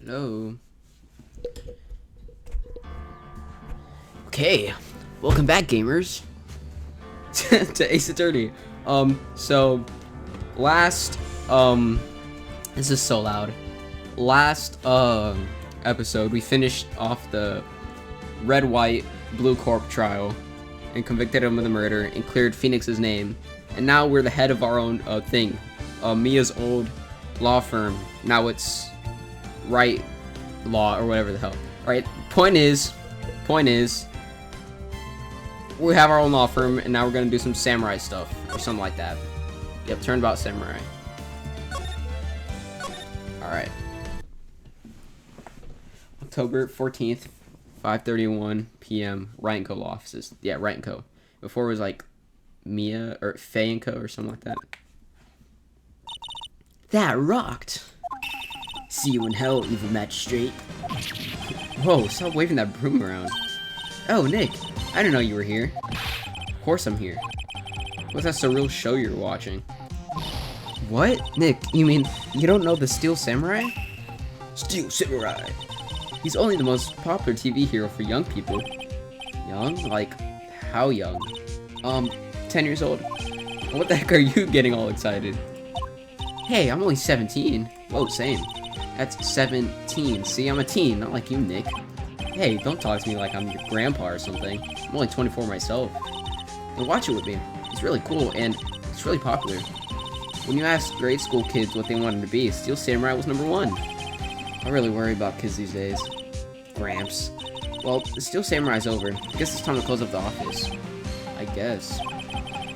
Hello. Okay, welcome back, gamers, to Ace Attorney. So last this is so loud. Last episode, we finished off the red, white, blue corp trial and convicted him of the murder and cleared Phoenix's name. And now we're the head of our own thing, Mia's old law firm. Now it's Right Law or whatever the hell. Right. Point is, we have our own law firm, and now we're gonna do some samurai stuff or something like that. Yep, Turnabout Samurai. All right. October 14th, 5:31 p.m. Wright & Co. offices. Yeah, Wright & Co. Before it was like Mia or Faye & Co. or something like that. That rocked. See you in hell, evil magistrate. Whoa, stop waving that broom around. Oh, Nick, I didn't know you were here. Of course I'm here. What's that surreal show you're watching? What? Nick, you mean you don't know the Steel Samurai? Steel Samurai. He's only the most popular TV hero for young people. Young? Like, how young? 10 years old. What the heck are you getting all excited? Hey, I'm only 17. Whoa, same. That's 17. See, I'm a teen, not like you, Nick. Hey, don't talk to me like I'm your grandpa or something. I'm only 24 myself. And watch it with me. It's really cool, and it's really popular. When you ask grade school kids what they wanted to be, Steel Samurai was #1. I really worry about kids these days. Gramps. Well, the Steel Samurai's over. I guess it's time to close up the office. I guess.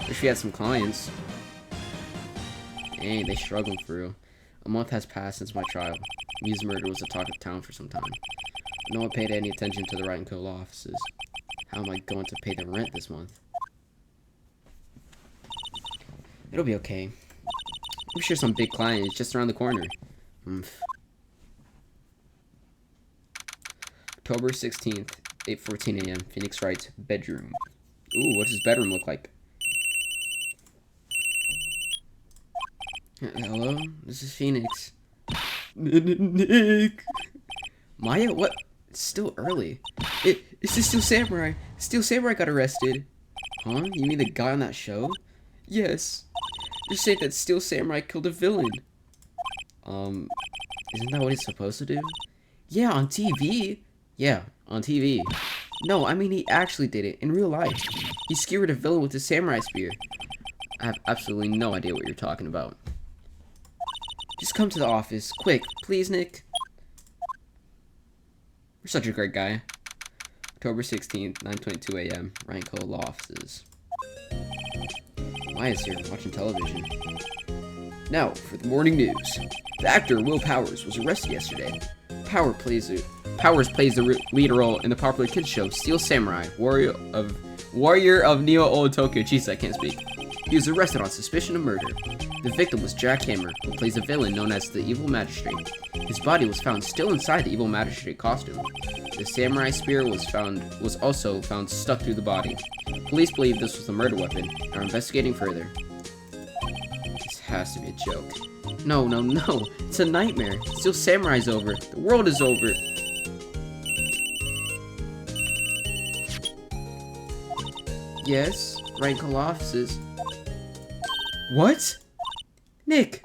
Wish we had some clients. Dang, they struggled through. A month has passed since my trial. Mia's murder was the talk of town for some time. No one paid any attention to the Wright & Co. law offices. How am I going to pay the rent this month? It'll be okay. I'm sure some big client is just around the corner. October 16th, 8:14 a.m. Phoenix Wright's bedroom. Ooh, what does his bedroom look like? Hello? This is Phoenix. Nick! Maya, what? It's still early. It's the Steel Samurai. Steel Samurai got arrested. Huh? You mean the guy on that show? Yes. You're saying that Steel Samurai killed a villain. Isn't that what he's supposed to do? Yeah, on TV. Yeah, on TV. No, I mean he actually did it, in real life. He skewered a villain with a samurai spear. I have absolutely no idea what you're talking about. Just come to the office, quick, please, Nick. You're such a great guy. October 16th, 9:22 a.m. Wright & Co. law offices. Maya's here, watching television. Now, for the morning news. The actor Will Powers was arrested yesterday. Powers plays the lead role in the popular kids show Steel Samurai, Warrior of Neo Old Tokyo. Jeez, I can't speak. He was arrested on suspicion of murder. The victim was Jack Hammer, who plays a villain known as the Evil Magistrate. His body was found still inside the Evil Magistrate costume. The samurai spear was also found stuck through the body. Police believe this was a murder weapon and are investigating further. This has to be a joke. No. It's a nightmare. Steel Samurai's over. The world is over. Yes, Wright & Co. offices. What? Nick,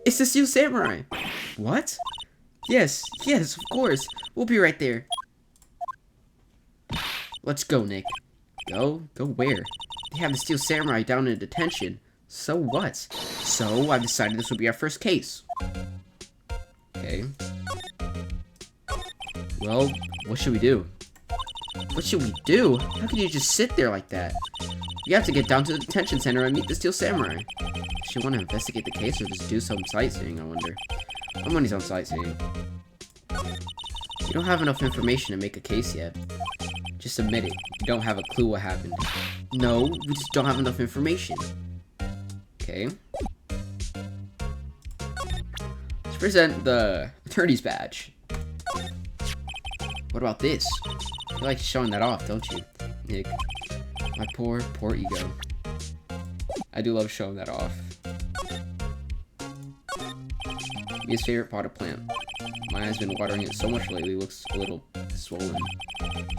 it's the Steel Samurai. What? Yes, of course. We'll be right there. Let's go, Nick. Go? Go where? They have the Steel Samurai down in detention. So what? So I've decided this will be our first case. Okay. Well, what should we do? What should we do? How can you just sit there like that? You have to get down to the detention center and meet the Steel Samurai. Does she want to investigate the case or just do some sightseeing, I wonder? My money's on sightseeing. You don't have enough information to make a case yet. Just admit it. You don't have a clue what happened. No, we just don't have enough information. Okay. Let's present the attorney's badge. What about this? You like showing that off, don't you, Nick? My poor ego. I do love showing that off. His favorite potted plant. Maya's been watering it so much lately, it looks a little swollen.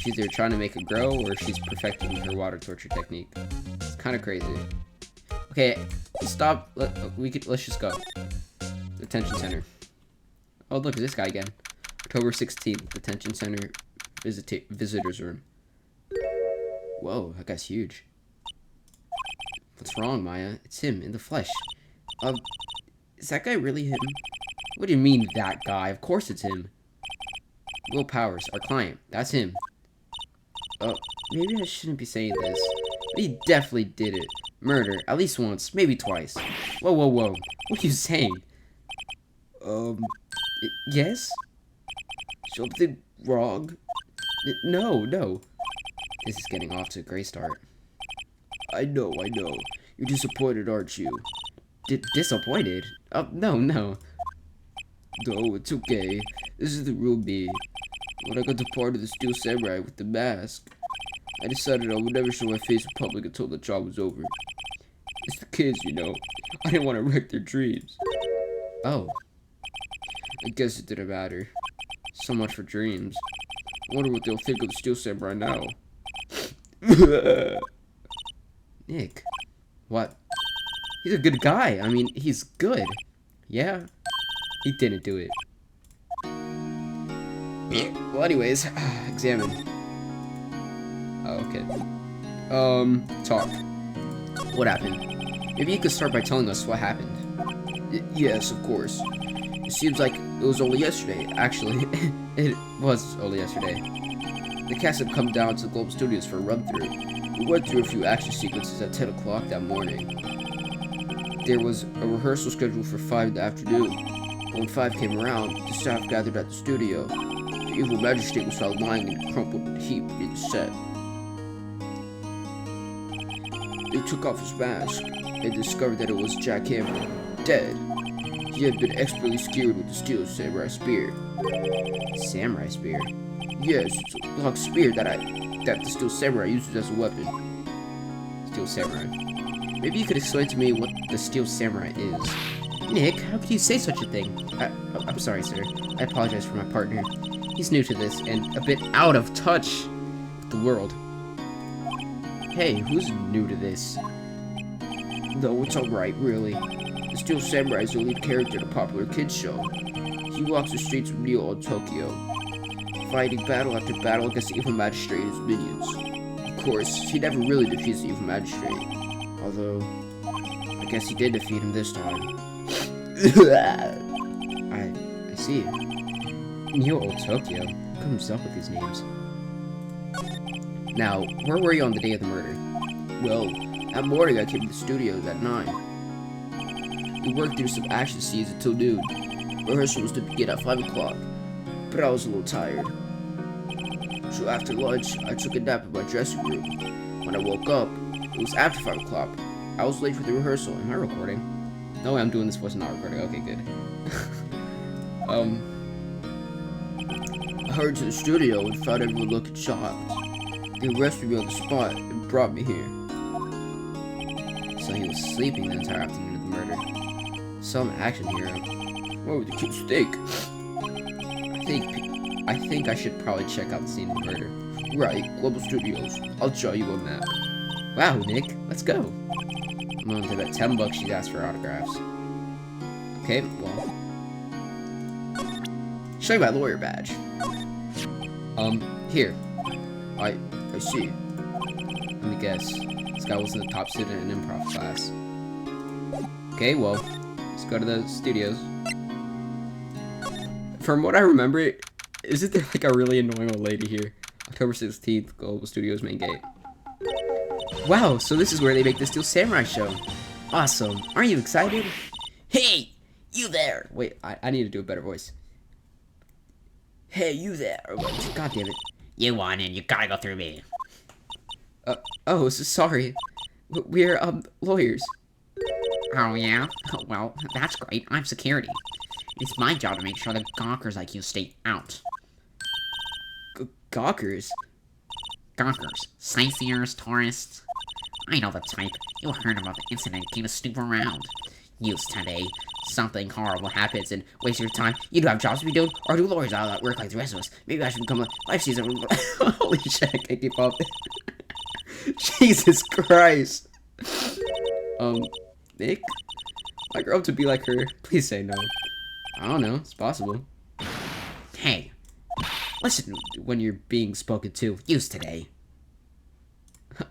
She's either trying to make it grow, or she's perfecting her water torture technique. It's kind of crazy. Okay, stop. Let's just go. Detention center. Oh, look, this guy again. October 16th, detention center visitors room. Whoa, that guy's huge. What's wrong, Maya? It's him, in the flesh. Is that guy really him? What do you mean, that guy? Of course it's him. Will Powers, our client. That's him. Maybe I shouldn't be saying this. But he definitely did it. Murder, at least once, maybe twice. Whoa, whoa, whoa. What are you saying? Yes? Something wrong? No. This is getting off to a great start. I know. You're disappointed, aren't you? Disappointed? No. No, it's okay. This is the real me. When I got to part of the Steel Samurai with the mask, I decided I would never show my face in public until the job was over. It's the kids, you know. I didn't want to wreck their dreams. Oh. I guess it didn't matter. So much for dreams. I wonder what they'll think of the Steel Samurai now. Nick. What? He's a good guy. I mean, he's good. Yeah. He didn't do it. Well, anyways, examine. Oh, okay. Talk. What happened? Maybe you could start by telling us what happened. Yes, of course. It seems like it was only yesterday. Actually, it was only yesterday. The cast had come down to the Global Studios for a run-through. We went through a few action sequences at 10 o'clock that morning. There was a rehearsal scheduled for 5 in the afternoon. When 5 came around, the staff gathered at the studio. The evil magistrate was found lying in a crumpled heap in the set. They took off his mask and discovered that it was Jack Campbell, dead. He had been expertly skewered with the Steel Samurai Spear. Samurai Spear? Yes, it's a long spear that the Steel Samurai uses as a weapon. Steel Samurai. Maybe you could explain to me what the Steel Samurai is. Nick, how could you say such a thing? I'm sorry, sir. I apologize for my partner. He's new to this and a bit out of touch with the world. Hey, who's new to this? No, it's alright, really. The Steel Samurai is the lead character in a popular kids show. He walks the streets of Neo and Tokyo, fighting battle after battle against the evil magistrate and his minions. Of course, he never really defeats the evil magistrate. Although, I guess he did defeat him this time. I see. Neo Old Tokyo. Who comes up with these names? Now, where were you on the day of the murder? Well, that morning I came to the studios at 9. We worked through some action scenes until noon. Rehearsal was to begin at 5 o'clock, but I was a little tired. So after lunch, I took a nap in my dressing room. When I woke up, it was after 5 o'clock. I was late for the rehearsal. Am I recording? No way, I'm doing this voice, not recording. Okay, good. I hurried to the studio and found everyone looking shocked. They arrested me on the spot and brought me here. So he was sleeping the entire afternoon of the murder. Some action hero. What would the kids think? I think I should probably check out the scene of the murder. Right, Global Studios. I'll draw you a map. Wow, Nick, let's go. I'm willing to bet $10 she'd ask for autographs. Okay, well. Show you my lawyer badge. Here. I see. Let me guess. This guy wasn't the top student in improv class. Okay, well, let's go to the studios. From what I remember, isn't there like a really annoying old lady here? October 16th, Global Studios main gate. Wow, so this is where they make the Steel Samurai show. Awesome. Aren't you excited? Hey, you there. Wait, I need to do a better voice. Hey, you there. God damn it. You want in, you gotta go through me. Oh, so sorry. We're, lawyers. Oh, yeah? Oh, well, that's great. I'm security. It's my job to make sure that gawkers like you stay out. Gawkers? Gawkers. Sightseers, tourists. I know the type. You heard about the incident, came to snoop around. Used today. something horrible happens and waste your time, you do have jobs to be doing, or do lawyers out that work like the rest of us? Maybe I should become a life season. Holy shit, I can't keep up. Jesus Christ. Nick? I grow up to be like her. Please say no. I don't know. It's possible. Hey, listen, When you're being spoken to. use today.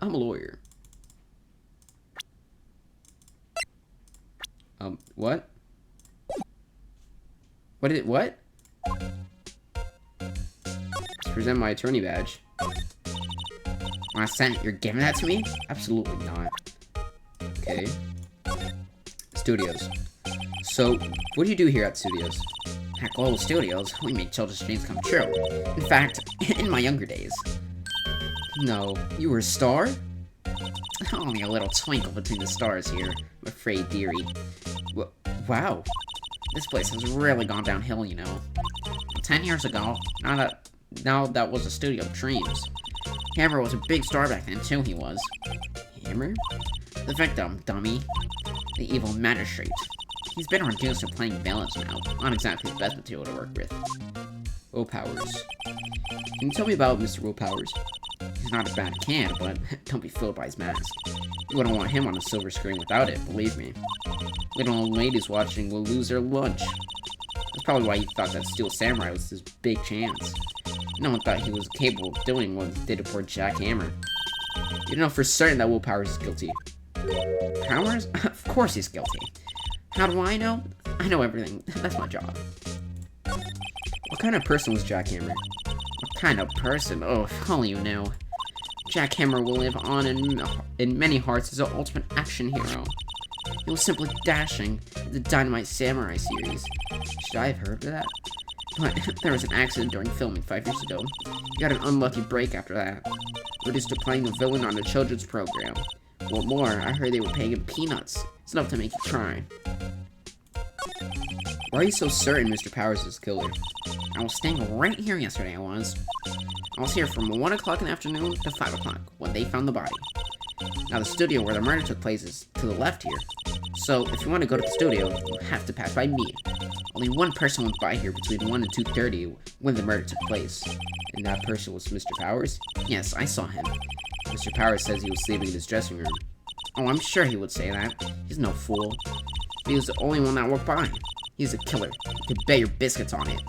I'm a lawyer. What? What? To present my attorney badge. What's that? You're giving that to me? Absolutely not. Okay. Studios. So, what do you do here at Studios? At Global Studios, we make children's dreams come true. In fact, in my younger days. No, you were a star? Only a little twinkle between the stars here, I'm afraid, dearie. Wow. This place has really gone downhill, you know. 10 years ago, now that was a studio of dreams. Hammer was a big star back then, too, he was. Hammer? The victim, dummy. The evil magistrate. He's been reduced to playing villains now. Not exactly the best material to work with. Will Powers. Can you tell me about Mr. Will Powers? He's not a bad kid, but don't be fooled by his mask. You wouldn't want him on a silver screen without it, believe me. Little old ladies watching will lose their lunch. That's probably why he thought that Steel Samurai was his big chance. No one thought he was capable of doing what he did to poor Jack Hammer. You know for certain that Will Powers is guilty. Powers? Of course he's guilty. How do I know? I know everything. That's my job. What kind of person was Jack Hammer? What kind of person? Oh, if only you knew. Jack Hammer will live on in many hearts as an ultimate action hero. He was simply dashing in the Dynamite Samurai series. Should I have heard of that? But there was an accident during filming 5 years ago. He got an unlucky break after that. Reduced to playing a villain on a children's program. What more, I heard they were paying him peanuts. It's enough to make you cry. Why are you so certain Mr. Powers is the killer? I was staying right here yesterday, I was here from 1 o'clock in the afternoon to 5 o'clock, when they found the body. Now, the studio where the murder took place is to the left here. So, if you want to go to the studio, you have to pass by me. Only one person went by here between 1 and 2:30 when the murder took place. And that person was Mr. Powers? Yes, I saw him. Mr. Powers says he was sleeping in his dressing room. Oh, I'm sure he would say that. He's no fool. He was the only one that walked by. He's a killer. You can bet your biscuits on it.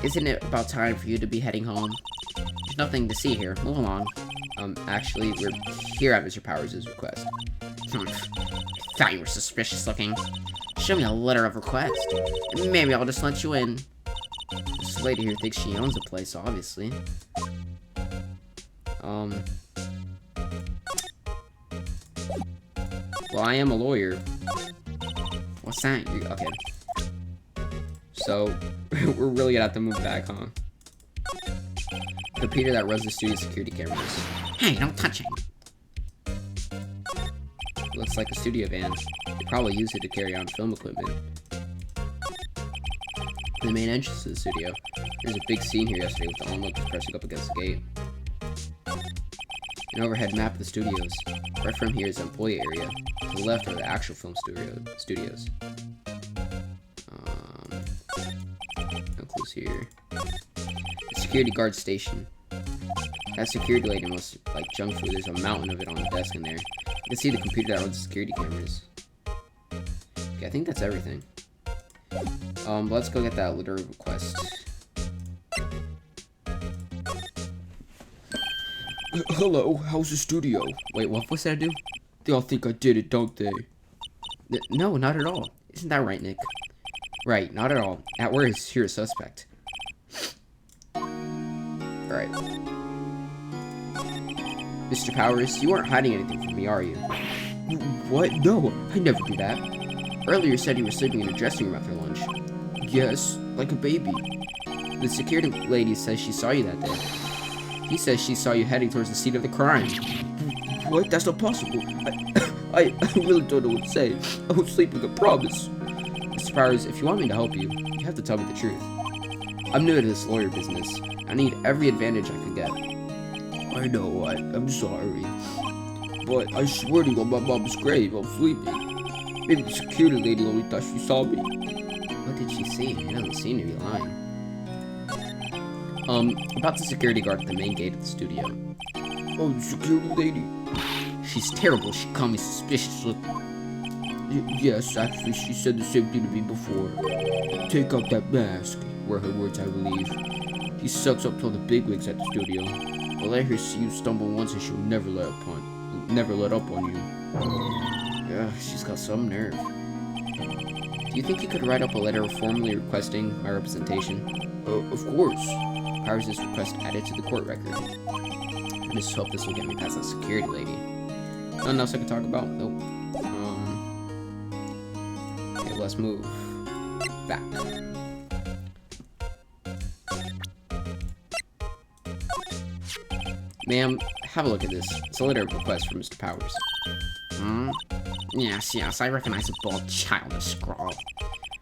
Isn't it about time for you to be heading home? There's nothing to see here. Move along. Actually, we're here at Mr. Powers' request. I thought you were suspicious looking. Show me a letter of request, and maybe I'll just let you in. This lady here thinks she owns the place, obviously. Well, I am a lawyer. What's that? Okay. So, we're really gonna have to move back, huh? The computer that runs the studio security cameras. Hey, don't touch it. Looks like a studio van. They probably use it to carry on film equipment. The main entrance to the studio. There's a big scene here yesterday with the onlookers pressing up against the gate. An overhead map of the studios. Right from here is the employee area. To the left are the actual film studios. No clues here. The security guard station. That security lady must like junk food. There's a mountain of it on the desk in there. You can see the computer that runs the security cameras. Okay, I think that's everything. Let's go get that letter of request. Hello, how's the studio? Wait, what did I do? They all think I did it, don't they? No, not at all. Isn't that right, Nick? Right, not at all. At worst, you're a suspect. Alright. Mr. Powers, you aren't hiding anything from me, are you? What? No, I never do that. Earlier you said you were sleeping in a dressing room after lunch. Yes, like a baby. The security lady says she saw you that day. He says she saw you heading towards the scene of the crime. What? That's not possible. I really don't know what to say. I was sleeping, I promise. Mr. Powers, if you want me to help you, you have to tell me the truth. I'm new to this lawyer business. I need every advantage I can get. I know, I'm sorry. But I swear to you on my mom's grave, I'm sleeping. Maybe the security lady only thought she saw me. What did she see? She doesn't seem to be lying. About the security guard at the main gate of the studio. Oh, the security lady. She's terrible. She called me suspicious. Look. Yes, actually, she said the same thing to me before. Take out that mask, were her words, I believe. She sucks up to all the bigwigs at the studio. But let her see you stumble once and she'll never let up on you. Yeah, she's got some nerve. Do you think you could write up a letter formally requesting my representation? Of course. Powers this request added to the court record. I just hope this will get me past that security lady. Nothing else I can talk about? Nope. Okay, let's move back. Ma'am, have a look at this. It's a letter of request from Mr. Powers. Yes, I recognize a bold, childish scrawl.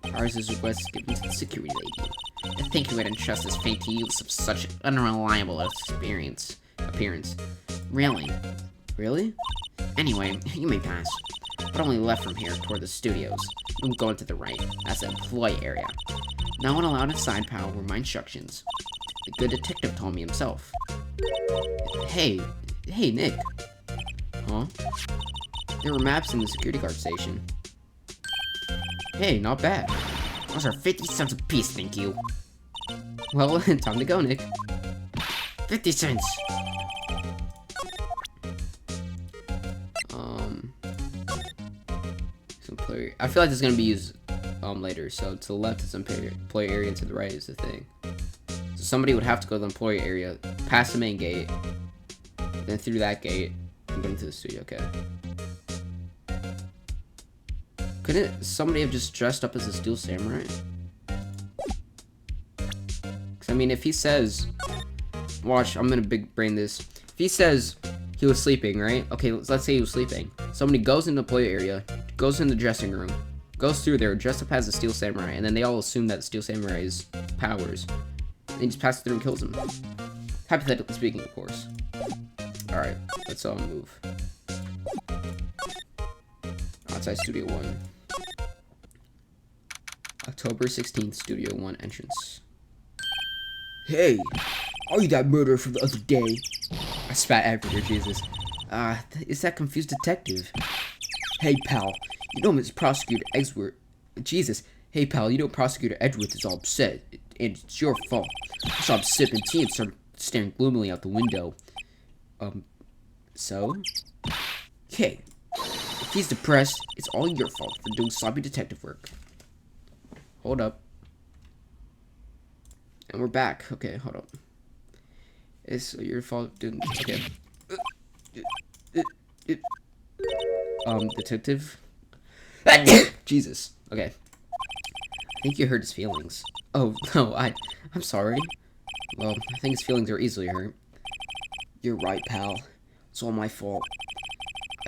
Powers' request is given to the security lady. I think you would entrust this fate to use of such unreliable appearance. Really? Really? Anyway, you may pass. But only left from here toward the studios. I'm going to the right. That's the employee area. No one allowed inside, pal, were my instructions. The good detective told me himself. Hey, Nick. Huh? There were maps in the security guard station. Hey, not bad. Those are 50 cents apiece, thank you. Well, time to go, Nick. 50 cents! Some player. I feel like this is gonna be used later. So to the left is employee area, and to the right is the thing. So somebody would have to go to the employee area, past the main gate, then through that gate, and go into the studio. Okay. Couldn't somebody have just dressed up as a Steel Samurai? Because, I mean, if he says... Watch, I'm gonna big brain this. If he says he was sleeping, right? Okay, let's say he was sleeping. Somebody goes in the employee area, goes in the dressing room, goes through there, dressed up as a Steel Samurai, and then they all assume that the Steel Samurai is Powers. And he just passes through and kills him. Hypothetically speaking, of course. Alright, let's all move. Outside Studio 1. October 16th, Studio 1 entrance. Hey! Are you that murderer from the other day? I spat everywhere, Jesus. It's that confused detective. Hey, pal. You know Mr. Prosecutor Edgeworth... Jesus. Hey, pal, you know Prosecutor Edgeworth is all upset. And it's your fault. I saw him sipping tea and started staring gloomily out the window. So? Okay. If he's depressed, it's all your fault for doing sloppy detective work. Hold up. And we're back. Okay, hold up. It's your fault doing... Okay. Detective? Jesus. Okay. I think you hurt his feelings. Oh, no, I'm sorry. Well, I think his feelings are easily hurt. You're right, pal. It's all my fault.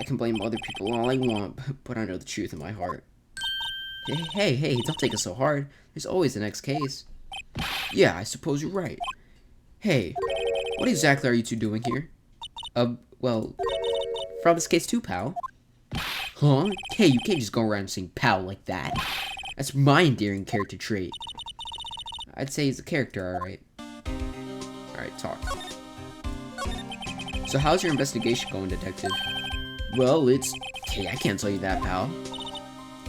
I can blame other people all I want, but I know the truth in my heart. Hey, don't take it so hard. There's always the next case. Yeah, I suppose you're right. Hey, what exactly are you two doing here? Well, from this case too, pal. Huh? Hey, you can't just go around saying pal like that. That's my endearing character trait. I'd say he's a character, alright. Alright, talk. So how's your investigation going, detective? Well, hey, I can't tell you that, pal.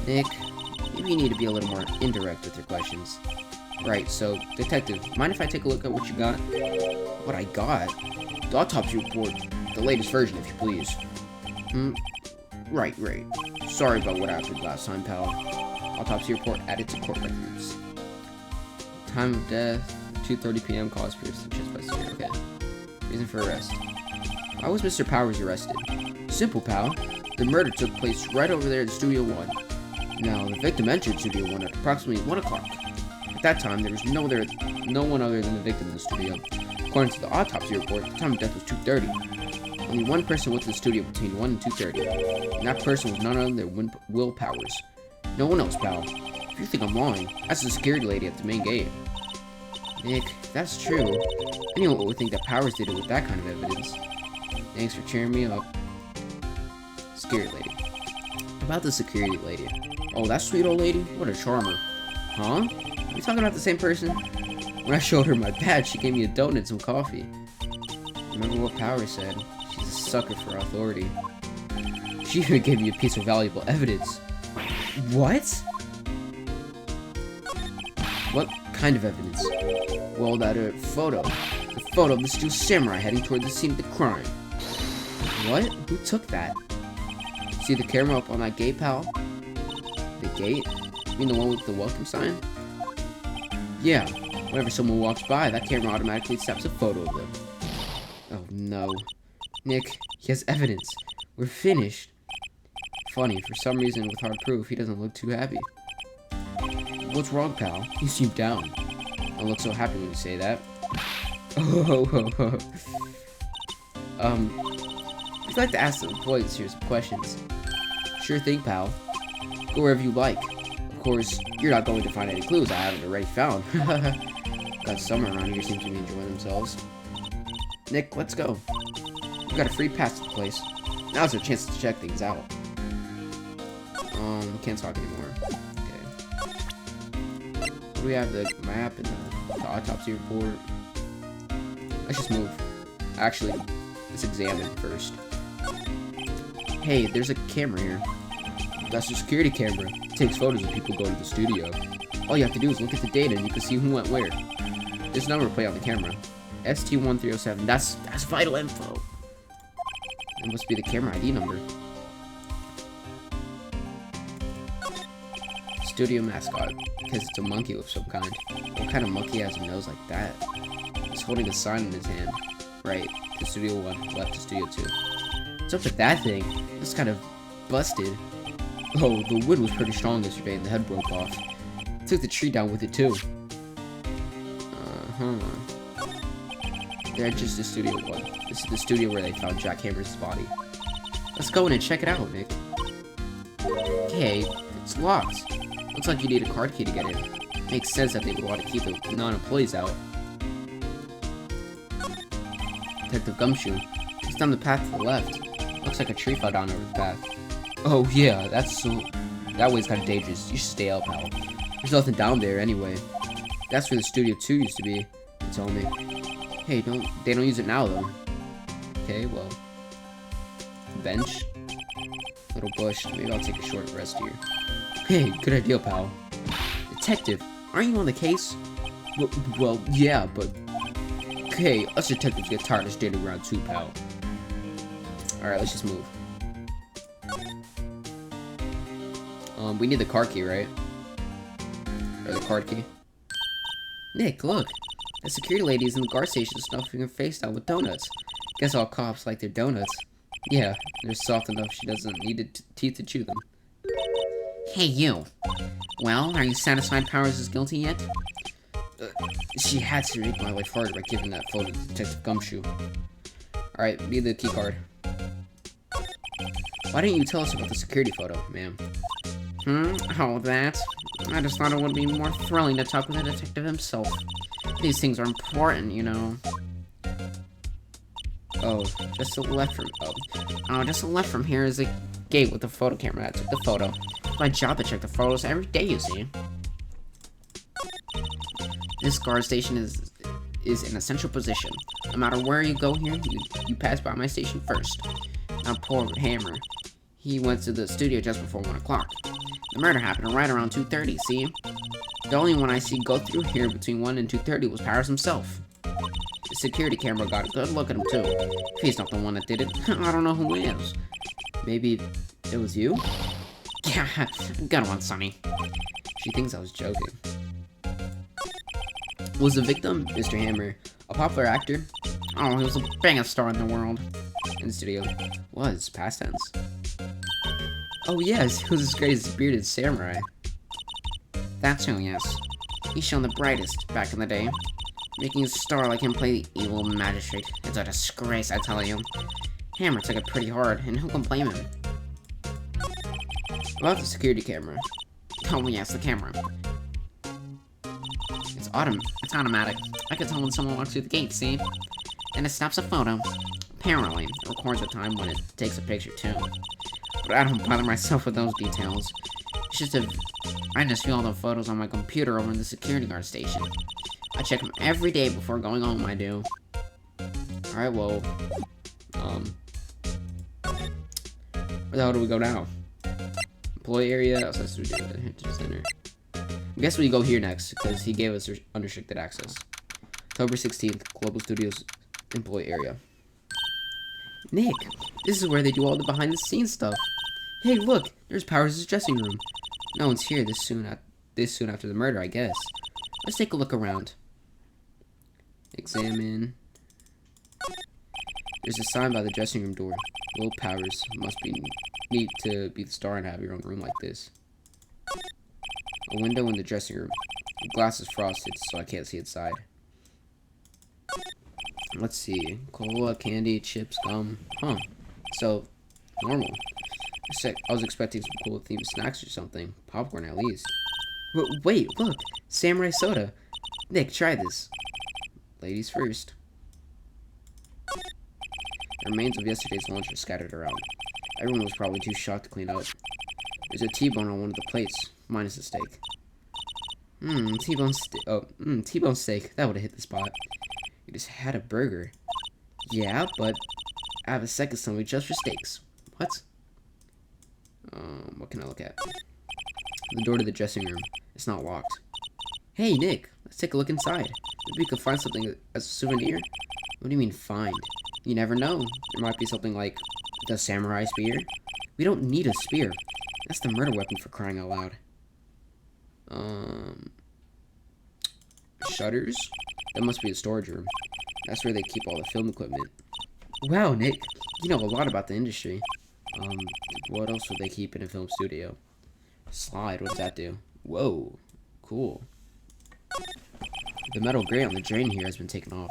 Nick, maybe you need to be a little more indirect with your questions. Right, so, detective, mind if I take a look at what you got? What I got? The autopsy report. The latest version, if you please. Right. Sorry about what happened last time, pal. Autopsy report added to court records. Time of death, 2:30 p.m. Cause piercing chest by steel. Okay. Reason for arrest. Why was Mr. Powers arrested? Simple, pal. The murder took place right over there at Studio 1. Now, the victim entered Studio 1 at approximately 1 o'clock. At that time, there was no one other than the victim in the studio. According to the autopsy report, the time of death was 2:30. Only one person went to the studio between 1 and 2:30. And that person was none other than Will Powers. No one else, pal. If you think I'm lying, that's the security lady at the main gate. Nick, if that's true, anyone would think that Powers did it with that kind of evidence. Thanks for cheering me up. Scary lady. About the security lady. Oh, that sweet old lady? What a charmer. Huh? Are you talking about the same person? When I showed her my badge, she gave me a donut and some coffee. Remember what Power said? She's a sucker for authority. She even gave me a piece of valuable evidence. What? What kind of evidence? Well, that photo. The photo of the steel samurai heading toward the scene of the crime. What? Who took that? See the camera up on that gate, pal? The gate? You mean the one with the welcome sign? Yeah. Whenever someone walks by, that camera automatically snaps a photo of them. Oh no. Nick, he has evidence. We're finished. Funny, for some reason, with hard proof, he doesn't look too happy. What's wrong, pal? You seem down. I look so happy when you say that. I'd like to ask the employees here some questions. Sure thing, pal. Go wherever you like. Of course, you're not going to find any clues I haven't already found. Got someone around here seems to be enjoying themselves. Nick, let's go. We got a free pass to the place. Now's our chance to check things out. Can't talk anymore. Okay. What do we have? The map and the autopsy report. Let's just move. Actually, let's examine first. Hey, there's a camera here. That's a security camera. It takes photos of people going to the studio. All you have to do is look at the data and you can see who went where. There's a number plate on the camera. ST1307. That's vital info. It must be the camera ID number. Studio mascot. Because it's a monkey of some kind. What kind of monkey has a nose like that? He's holding a sign in his hand. Right. To Studio 1. Left to Studio 2. What's up with that thing? It's kind of busted. Oh, the wood was pretty strong yesterday and the head broke off. Took the tree down with it too. They're just the Studio 1. This is the studio where they found Jack Hammer's body. Let's go in and check it out, Nick. Okay, it's locked. Looks like you need a card key to get in. Makes sense that they would want to keep the non-employees out. Detective Gumshoe. He's down the path to the left. Looks like a tree fell down over the path. Oh yeah, that way's kind of dangerous. You should stay out, pal. There's nothing down there anyway. That's where the Studio 2 used to be, they told me. Hey, they don't use it now though. Okay, well. Bench. Little bush. Maybe I'll take a short rest here. Hey, good idea, pal. Detective, aren't you on the case? Well, yeah, but... Okay, us detectives get tired of standing around too, pal. Alright, let's just move. We need the car key, right? Or the card key. Nick, look. The security lady's in the guard station stuffing her face down with donuts. Guess all cops like their donuts. Yeah, they're soft enough she doesn't need teeth to chew them. Hey, you. Well, are you satisfied Powers is guilty yet? She had to make my life harder by giving that photo to Detective Gumshoe. Alright, need the key card. Why didn't you tell us about the security photo, ma'am? Oh, that? I just thought it would be more thrilling to talk with the detective himself. These things are important, you know. Oh, just to the left from... just to the left from here is a gate with a photo camera that took the photo. My job to check the photos every day, you see. This guard station is in a central position. No matter where you go here, you pass by my station first. Now, poor Hammer. He went to the studio just before 1 o'clock. The murder happened right around 2:30, see? The only one I see go through here between 1 and 2:30 was Powers himself. The security camera got a good look at him, too. If he's not the one that did it, I don't know who is. Maybe it was you? Yeah, good one, Sonny. She thinks I was joking. Was the victim, Mr. Hammer, a popular actor? Oh, he was the biggest star in the world. In the studio. Was, past tense. Oh yes, he was as great as the bearded samurai. That's who, yes. He shone the brightest back in the day. Making a star like him play the evil magistrate. It's a disgrace, I tell you. Hammer took it pretty hard, and who can blame him? About the security camera. Oh yes, the camera. It's automatic. I can tell when someone walks through the gate, see? And it snaps a photo. Apparently, it records the time when it takes a picture too. but I don't bother myself with those details. It's just I just view all the photos on my computer over in the security guard station. I check them every day before going home, I do. Alright, well, where the hell do we go now? Employee area, outside studio, Hinton Center. I guess we go here next, because he gave us unrestricted access. October 16th, Global Studios employee area. Nick, this is where they do all the behind-the-scenes stuff. Hey, look, there's Powers' dressing room. No one's here this soon after the murder, I guess. Let's take a look around. Examine. There's a sign by the dressing room door. Will Powers must be neat to be the star and have your own room like this. A window in the dressing room. The glass is frosted, so I can't see inside. Let's see. Cola, candy, chips, gum. Huh. So, normal. I was expecting some cool themed snacks or something. Popcorn, at least. Wait, look! Samurai soda! Nick, try this. Ladies first. The remains of yesterday's lunch are scattered around. Everyone was probably too shocked to clean up. There's a T-bone on one of the plates, minus the steak. T-bone steak. That would have hit the spot. You just had a burger. Yeah, but I have a second sandwich just for steaks. What? What can I look at? The door to the dressing room. It's not locked. Hey, Nick, let's take a look inside. Maybe we could find something as a souvenir. What do you mean, find? You never know. There might be something like the samurai spear. We don't need a spear. That's the murder weapon, for crying out loud. Shutters? That must be a storage room. That's where they keep all the film equipment. Wow, Nick, you know a lot about the industry. What else would they keep in a film studio? Slide, what does that do? Whoa, cool. The metal grate on the drain here has been taken off.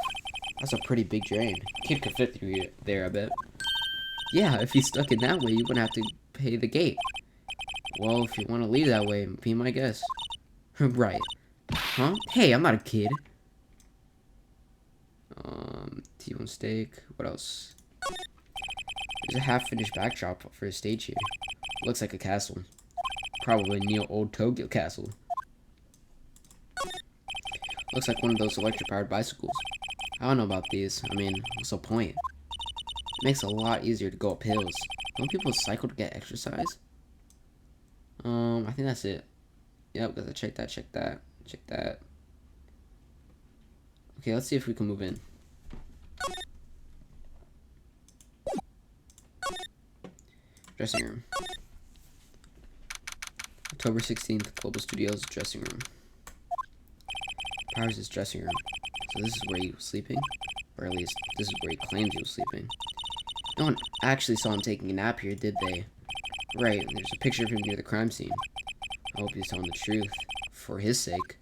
That's a pretty big drain. Kid could fit through there, I bet. Yeah, if you stuck it that way, you wouldn't have to pay the gate. Well, if you want to leave that way, be my guest. Right. Huh? Hey, I'm not a kid. T-bone steak. What else? There's a half-finished backdrop for a stage here. Looks like a castle. Probably Neo Old Tokyo Castle. Looks like one of those electric-powered bicycles. I don't know about these. I mean, what's the point? It makes it a lot easier to go up hills. Don't people cycle to get exercise? I think that's it. Yep, gotta check that, check that, check that. Okay, let's see if we can move in. Dressing room. October 16th, Global Studios dressing room. Powers' dressing room. So this is where he was sleeping? Or at least, this is where he claimed he was sleeping. No one actually saw him taking a nap here, did they? Right, there's a picture of him near the crime scene. I hope he's telling the truth. For his sake.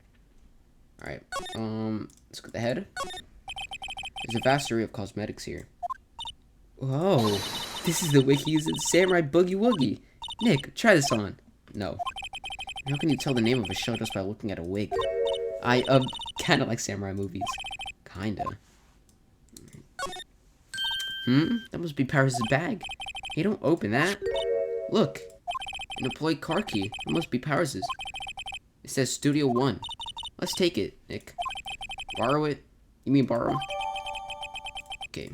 Alright, let's go to the head. There's a vast array of cosmetics here. Whoa, this is the wig he used in Samurai Boogie Woogie. Nick, try this on. No. How can you tell the name of a show just by looking at a wig? I, kinda like samurai movies. Kinda. That must be Powers' bag. Hey, don't open that. Look. An employee car key. It must be Powers'. It says Studio 1. Let's take it, Nick. Borrow it? You mean borrow? Okay.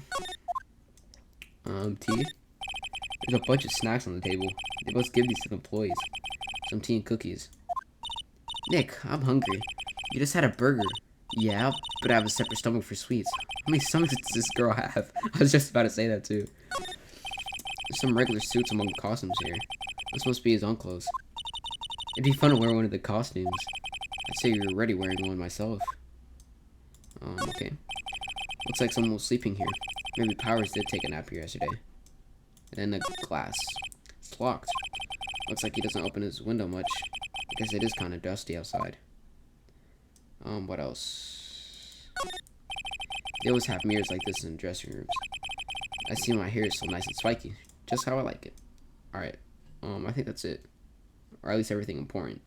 Tea? There's a bunch of snacks on the table. They must give these to the employees. Some tea and cookies. Nick, I'm hungry. You just had a burger. Yeah, but I have a separate stomach for sweets. How many stomachs does this girl have? I was just about to say that too. There's some regular suits among the costumes here. This must be his own clothes. It'd be fun to wear one of the costumes. I'd say you're already wearing one myself. Okay. Looks like someone was sleeping here. Maybe Powers did take a nap here yesterday. And then the glass. It's locked. Looks like he doesn't open his window much. Because it is kind of dusty outside. What else? They always have mirrors like this in dressing rooms. I see my hair is so nice and spiky. Just how I like it. Alright. I think that's it. Or at least everything important.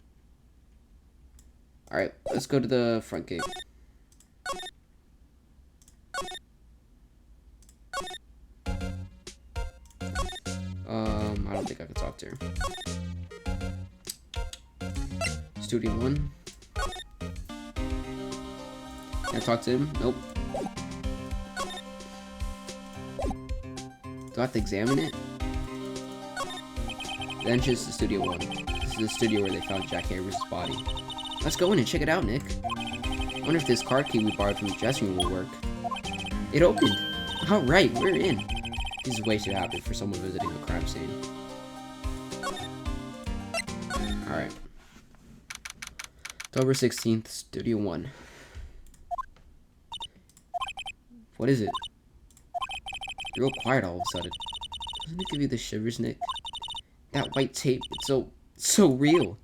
Alright, let's go to the front gate. I don't think I can talk to her. Studio 1. Can I talk to him? Nope. Do I have to examine it? The entrance to Studio 1. This is the studio where they found Jack Harris's body. Let's go in and check it out, Nick. I wonder if this card key we borrowed from the dressing room will work. It opened! Alright, we're in! This is way too happy for someone visiting a crime scene. Alright. October 16th, Studio 1. What is it? You're real quiet all of a sudden. Doesn't it give you the shivers, Nick? That white tape, it's so real.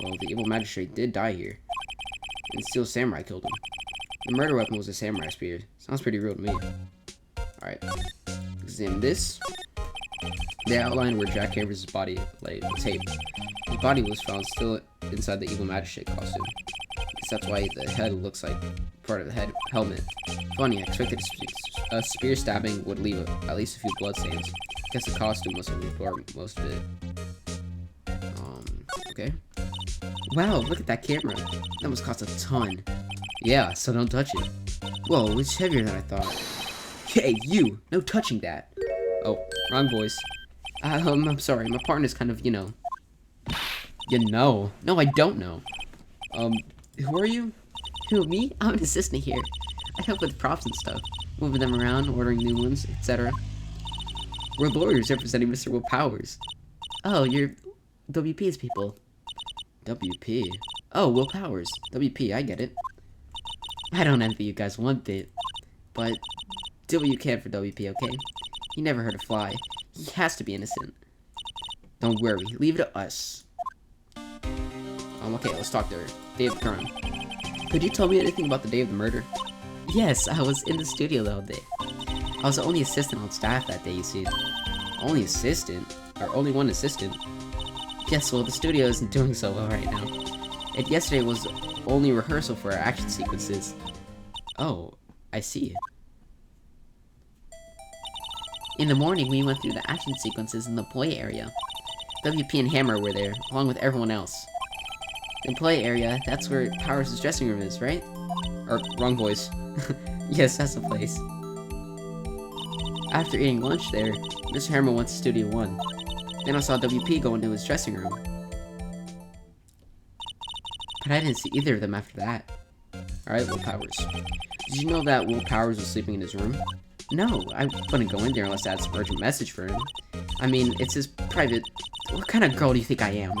Well, the evil magistrate did die here. And Steel Samurai killed him. The murder weapon was a samurai spear. Sounds pretty real to me. Alright. Examine this. They outlined where Jack Harris's body lay in the tape. The body was found still inside the evil magistrate costume. Guess that's why the head looks like part of the helmet. Funny, I expected a spear stabbing would leave at least a few bloodstains. Guess the costume must have absorbed most of it. Okay. Wow, look at that camera. That must cost a ton. Yeah, so don't touch it. Whoa, it's heavier than I thought. Hey, you! No touching that! Oh, wrong voice. I'm sorry, my partner's kind of, you know. You know? No, I don't know. Who are you? Who, me? I'm an assistant here. I help with props and stuff. Moving them around, ordering new ones, etc. We're lawyers representing Mr. Will Powers. Oh, you're WP's people. WP? Oh, Will Powers. WP, I get it. I don't envy you guys one bit. But do what you can for WP, okay? He never hurt a fly. He has to be innocent. Don't worry, leave it to us. Okay, let's talk to her. Day of the crime. Could you tell me anything about the day of the murder? Yes, I was in the studio all day. I was the only assistant on staff that day, you see. Only assistant? Or only one assistant? Yes, well, the studio isn't doing so well right now. And yesterday was only rehearsal for our action sequences. Oh, I see. In the morning, we went through the action sequences in the play area. WP and Hammer were there, along with everyone else. The play area, that's where Powers' dressing room is, right? Or, wrong voice. Yes, that's the place. After eating lunch there, Mr. Hammer went to Studio 1. Then I saw WP go into his dressing room. But I didn't see either of them after that. Alright, Will Powers. Did you know that Will Powers was sleeping in his room? No, I wouldn't go in there unless I had some urgent message for him. I mean, it's his private... What kind of girl do you think I am?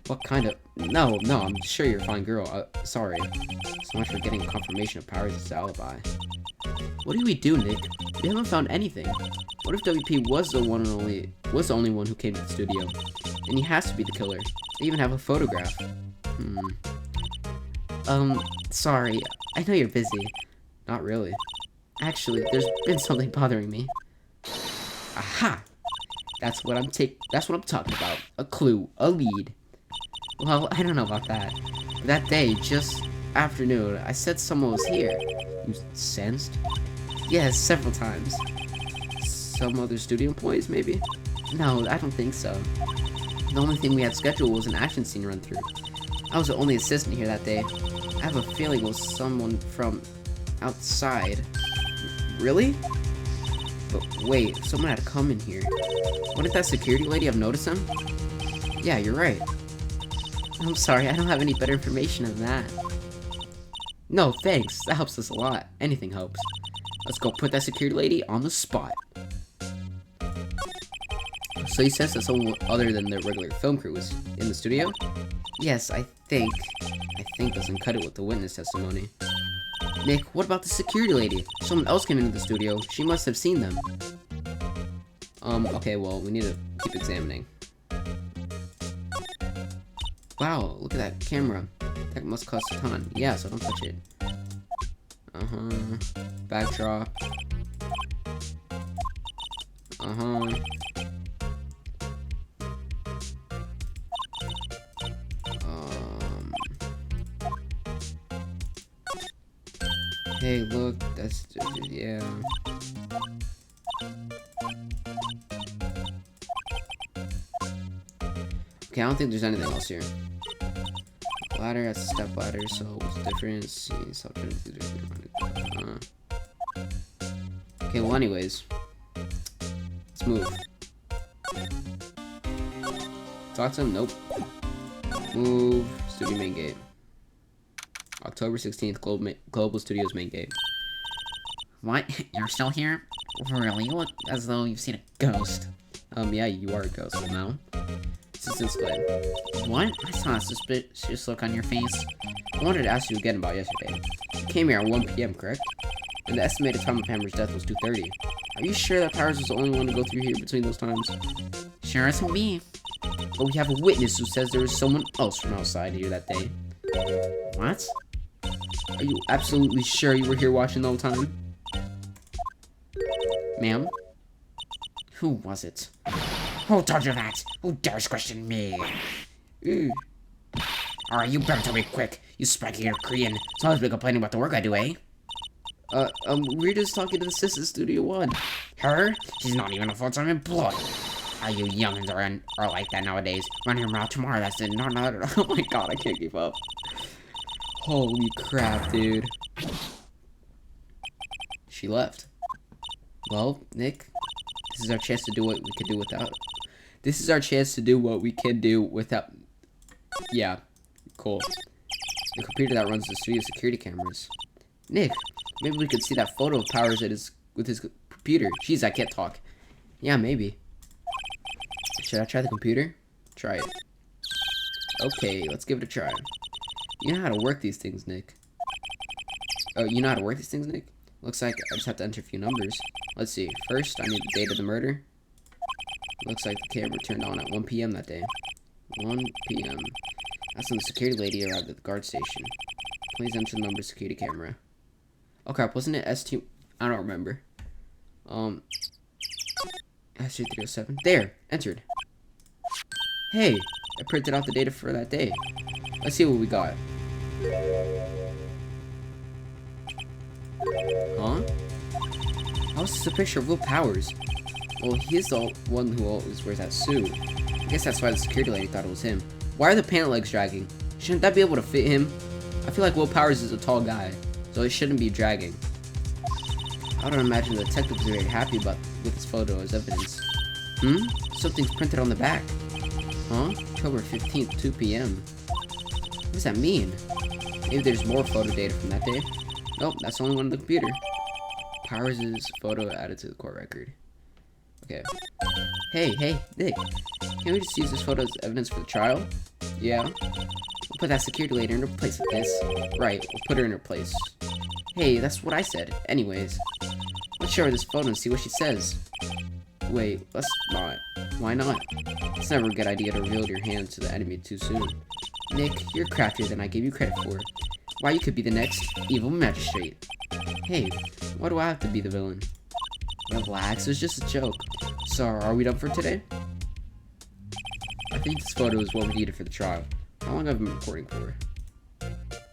What kind of... No, I'm sure you're a fine girl. Sorry. So much for getting confirmation of Powers' alibi. What do we do, Nick? We haven't found anything. What if WP was the only one who came to the studio? And he has to be the killer. They even have a photograph. Sorry. I know you're busy. Not really. Actually, there's been something bothering me. Aha! That's what I'm talking about. A clue, a lead. Well, I don't know about that. That day, just afternoon, I said someone was here. You sensed? Yes, several times. Some other studio employees, maybe? No, I don't think so. The only thing we had scheduled was an action scene run through. I was the only assistant here that day. I have a feeling it was someone from outside. Really? But wait, someone had to come in here. Wouldn't that security lady have noticed him? Yeah, you're right. I'm sorry, I don't have any better information than that. No, thanks. That helps us a lot. Anything helps. Let's go put that security lady on the spot. So you sensed that someone other than the regular film crew was in the studio? Yes, I think. I think doesn't cut it with the witness testimony. Nick, what about the security lady? Someone else came into the studio. She must have seen them. Okay, well, we need to keep examining. Wow, look at that camera. That must cost a ton. Yeah, so don't touch it. Backdrop. Hey, look, that's, yeah. Okay, I don't think there's anything else here. Ladder, that's a step ladder, so what's the difference? Okay, well anyways. Let's move. Talk to him? Nope. Move. Studio main gate. October 16th, Global Studios main gate. What? You're still here? Really? You look as though you've seen a ghost. Yeah, you are a ghost now. Assistant's Glenn. What? I saw a suspicious look on your face. I wanted to ask you again about yesterday. You came here at 1 p.m., correct? And the estimated time of Hammer's death was 2:30. Are you sure that Powers was the only one to go through here between those times? Sure as can be. But we have a witness who says there was someone else from outside here that day. What? Are you absolutely sure you were here watching the whole time? Ma'am? Who was it? Who told you that? Who dares question me? Alright, you better tell me quick. You spiky ear Korean. It's always been complaining about the work I do, eh? We're just talking to the sis at Studio One. Her? She's not even a full-time employee. How you youngins are like that nowadays. Run your mouth tomorrow, that's it. No. Oh my god, I can't keep up. Holy crap, dude. She left. Well, Nick, this is our chance to do what we can do without. This is our chance to do what we can do without. Yeah, cool. The computer that runs the studio security cameras. Nick, maybe we could see that photo of Powers with his computer. Jeez, I can't talk. Yeah, maybe. Should I try the computer? Try it. Okay, let's give it a try. You know how to work these things, Nick. Oh, you know how to work these things, Nick? Looks like I just have to enter a few numbers. Let's see. First, I need the date of the murder. Looks like the camera turned on at 1 p.m. that day. 1 p.m. That's when the security lady arrived at the guard station. Please enter the number security camera. Oh crap, wasn't it S2? I don't remember. S2307. There! Entered. Hey! I printed out the data for that day. Let's see what we got. Huh? How is this a picture of Will Powers? Well, he's the one who always wears that suit. I guess that's why the security lady thought it was him. Why are the pant legs dragging? Shouldn't that be able to fit him? I feel like Will Powers is a tall guy, so he shouldn't be dragging. I don't imagine the detective is very happy with this photo as evidence. Something's printed on the back. Huh? October 15th, 2 p.m. What does that mean? Maybe there's more photo data from that day. Nope, that's the only one on the computer. Powers' photo added to the court record. Okay. Hey, Nick. Can't we just use this photo as evidence for the trial? Yeah. We'll put that security lady in her place with this. Right, we'll put her in her place. Hey, that's what I said. Anyways. Let's show her this photo and see what she says. Wait, let's not. Why not? It's never a good idea to reveal your hand to the enemy too soon. Nick, you're craftier than I gave you credit for. Why, you could be the next evil magistrate. Hey, why do I have to be the villain? Relax, it was just a joke. So, are we done for today? I think this photo is what we needed for the trial. How long have I been recording for?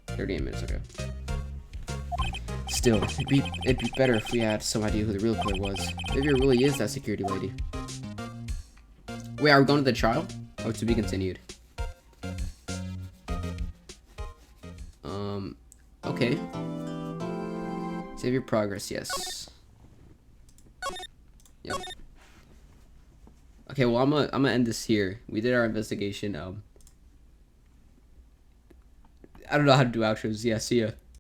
38 minutes ago. Still, it'd be better if we had some idea who the real killer was. Maybe it really is that security lady. Wait, are we going to the trial? Or to be continued? Okay. Save your progress, yes. Yep. Okay, well, I'm gonna end this here. We did our investigation. I don't know how to do outros. Yeah, see ya.